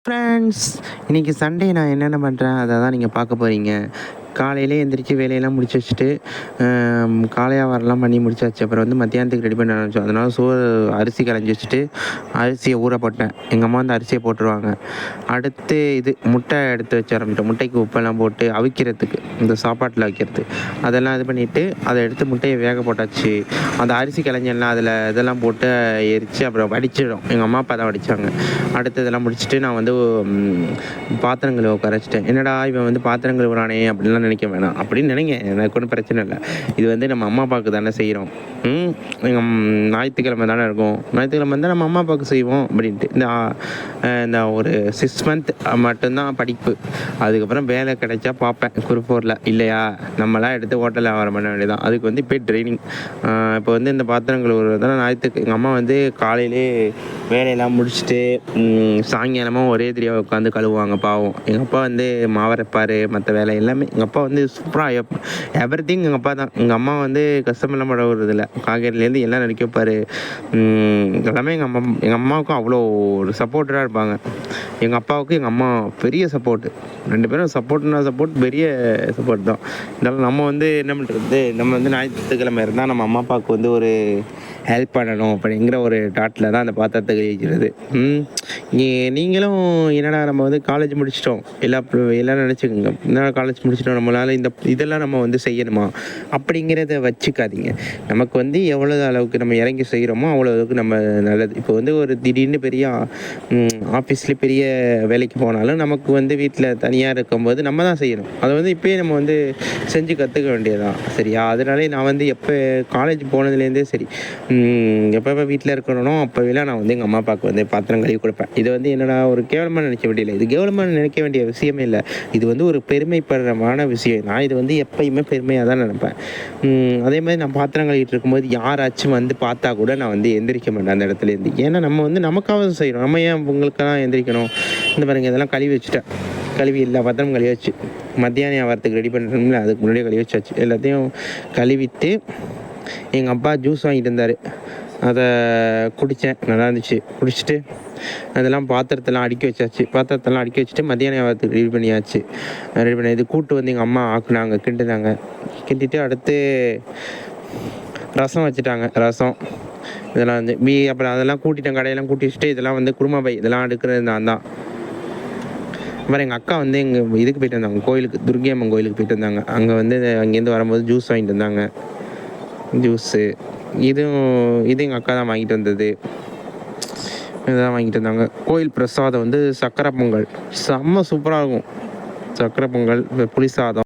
Friends, இன்றைக்கி Sunday நான் என்னென்ன பண்ணுறேன் அதை தான் நீங்கள் பார்க்க போகிறீங்க. காலையிலே எந்திரிச்சு வேலையெல்லாம் முடிச்சு வச்சுட்டு காலை வியாபாரம்லாம் பண்ணி முடிச்சாச்சு. அப்புறம் வந்து மத்தியானத்துக்கு ரெடி பண்ண ஆரம்பித்தோம். அதனால் அரிசி களைஞ்சி வச்சுட்டு அரிசியை ஊற போட்டேன். எங்கள் அம்மா வந்து அரிசியை போட்டுருவாங்க. அடுத்து முட்டை எடுத்து வச்ச ஆரம்பிட்டோம். முட்டைக்கு உப்பெல்லாம் போட்டு அவிக்கிறதுக்கு, இந்த சாப்பாட்டில் வைக்கிறது அதெல்லாம் இது பண்ணிவிட்டு அதை எடுத்து முட்டையை வேக போட்டாச்சு. அந்த அரிசி களைஞ்செல்லாம் அதில் இதெல்லாம் போட்டு எரித்து அப்புறம் வடிச்சிடும். எங்கள் அம்மா அப்பா தான் வடித்தாங்க. அடுத்து இதெல்லாம் முடிச்சுட்டு நான் வந்து பாத்திரங்களை உட்காரச்சிட்டேன். என்னடா இவன் வந்து பாத்திரங்கள் வரானே அப்படின்லாம் நினைக்க வேணாம். அப்படின்னு நினைங்க, எனக்கு ஒன்றும் பிரச்சனை இல்லை. இது வந்து நம்ம அம்மா அப்பாவுக்கு தானே செய்கிறோம். எங்கள் ஞாயிற்றுக்கிழமை தானே இருக்கும். ஞாயிற்றுக்கிழமை தான் நம்ம அம்மா அப்பாவுக்கு செய்வோம் அப்படின்ட்டு இந்த ஒரு 6 மந்த் மட்டும்தான் படிப்பு. அதுக்கப்புறம் வேலை கிடைச்சா பார்ப்பேன் குரூப் 4ல். இல்லையா நம்மளாம் எடுத்து ஹோட்டலில் வியாபாரம் பண்ண வேண்டியதான். அதுக்கு வந்து இப்போ ட்ரைனிங். இப்போ வந்து இந்த பாத்திரங்கள் ஒரு எங்கள் அம்மா வந்து காலையிலே வேலையெல்லாம் முடிச்சுட்டு சாயங்காலமாக ஒரே தெரியாக உட்காந்து கழுவுவாங்க. பாவம். எங்கள் அப்பா வந்து மாவரைப்பார், மற்ற வேலை எல்லாமே எங்கள் அப்பா வந்து சூப்பராக எவ்ரிதிங் எங்கள் அப்பா தான். எங்கள் அம்மா வந்து கஷ்டமெல்லாம் பட விடுறதில்ல. காய்கறிலேருந்து எல்லாம் நடிக்க வைப்பார். எல்லாமே எங்கள் அம்மாவுக்கும் அவ்வளோ ஒரு சப்போர்ட்டராக இருப்பாங்க. எங்கள் அப்பாவுக்கு எங்கள் அம்மா பெரிய சப்போர்ட்டு. 2 பேரும் சப்போர்ட் பெரிய சப்போர்ட் தான். இருந்தாலும் நம்ம வந்து என்ன பண்ணுறது, நம்ம வந்து ஞாயிற்றுக்கிழமை இருந்தால் நம்ம அம்மா அப்பாவுக்கு வந்து ஒரு ஹெல்ப் பண்ணணும் அப்படிங்கிற ஒரு தாட்டில் தான் அந்த பாத்திரத்தை கழிக்கிறது. நீங்களும் என்னடா நம்ம வந்து காலேஜ் முடிச்சிட்டோம், எல்லோரும் நினச்சிக்கோங்க, என்ன காலேஜ் முடிச்சிட்டோம், நம்மளால் இதெல்லாம் நம்ம வந்து செய்யணுமா அப்படிங்கிறத வச்சுக்காதீங்க. நமக்கு வந்து எவ்வளோ அளவுக்கு நம்ம இறங்கி செய்கிறோமோ அவ்வளோ அளவுக்கு நம்ம நல்லது. இப்போ வந்து ஒரு திடீர்னு பெரிய ஆஃபீஸில் பெரிய வேலைக்கு போனாலும் நமக்கு வந்து வீட்டில் தனியாக இருக்கும்போது நம்ம தான் செய்யணும். அதை வந்து இப்போயே நம்ம வந்து செஞ்சு கற்றுக்க வேண்டியதுதான். சரியா? அதனாலே நான் வந்து எப்போ காலேஜ் போனதுலேருந்தே சரி, எப்போ வீட்டில் இருக்கணும் அப்போலாம் நான் வந்து எங்கள் அம்மா அப்பாவுக்கு வந்து பாத்திரம் கழுவி கொடுப்பேன். இது வந்து என்னடா ஒரு கேவலமாக நினைக்க வேண்டியதில்லை. இது கேவலமாக நினைக்க வேண்டிய விஷயமே இல்லை. இது வந்து ஒரு பெருமைப்படுறமான விஷயம். நான் இது வந்து எப்பயுமே பெருமையாக தான் நினைப்பேன். அதே மாதிரி நான் பாத்திரம் கழுவிட்டு இருக்கும்போது யாராச்சும் வந்து பார்த்தா கூட நான் வந்து எந்திரிக்க மாட்டேன் அந்த இடத்துலேருந்து. ஏன்னா நம்ம வந்து நமக்காக செய்கிறோம். நம்ம ஏன் உங்களுக்கெல்லாம் எந்திரிக்கணும்? இந்த பாருங்க, இதெல்லாம் கழுவி வச்சுட்டேன். கழுவி எல்லா பாத்திரம் கழுவி வச்சு மத்தியானம் வியாபாரத்துக்கு ரெடி பண்ணுறோம்ல, அதுக்கு முன்னாடியே கழுவி வச்சாச்சு. எல்லாத்தையும் கழுவிட்டு எங்கள் அப்பா ஜூஸ் வாங்கிட்டு இருந்தார். அதை குடித்தேன், நல்லா இருந்துச்சு. குடிச்சிட்டு அதெல்லாம் பாத்திரத்தெல்லாம் அடுக்கி வச்சுட்டு மத்தியானம் வியாபாரத்துக்கு ரெடி பண்ணியாச்சு. ரெடி பண்ணி இது கூட்டு வந்து எங்கள் அம்மா ஆக்குனாங்க, கிண்டிட்டு அடுத்து ரசம் வச்சுட்டாங்க. ரசம் இதெல்லாம் வந்து அப்புறம் அதெல்லாம் கூட்டிட்டேன், கடையெல்லாம் கூட்டி வச்சுட்டு இதெல்லாம் வந்து குருமா பை இதெல்லாம் எடுக்கிறது நான் தான். அப்புறம் எங்கள் அக்கா வந்து எங்கள் இதுக்கு போயிட்டு வந்தாங்க, கோயிலுக்கு, துர்கியம்மன் கோயிலுக்கு போயிட்டு வந்தாங்க. அங்கே வந்து அங்கேருந்து வரும்போது ஜூஸ் வாங்கிட்டு வந்தாங்க. ஜூஸு இது எங்கள் அக்கா தான் வாங்கிட்டு வந்தது. இதெல்லாம் வாங்கிட்டு வந்தாங்க. கோயில் பிரசாதம் வந்து சக்கரை பொங்கல், செம்ம சூப்பராக இருக்கும். சக்கரை பொங்கல், புளி சாதம்.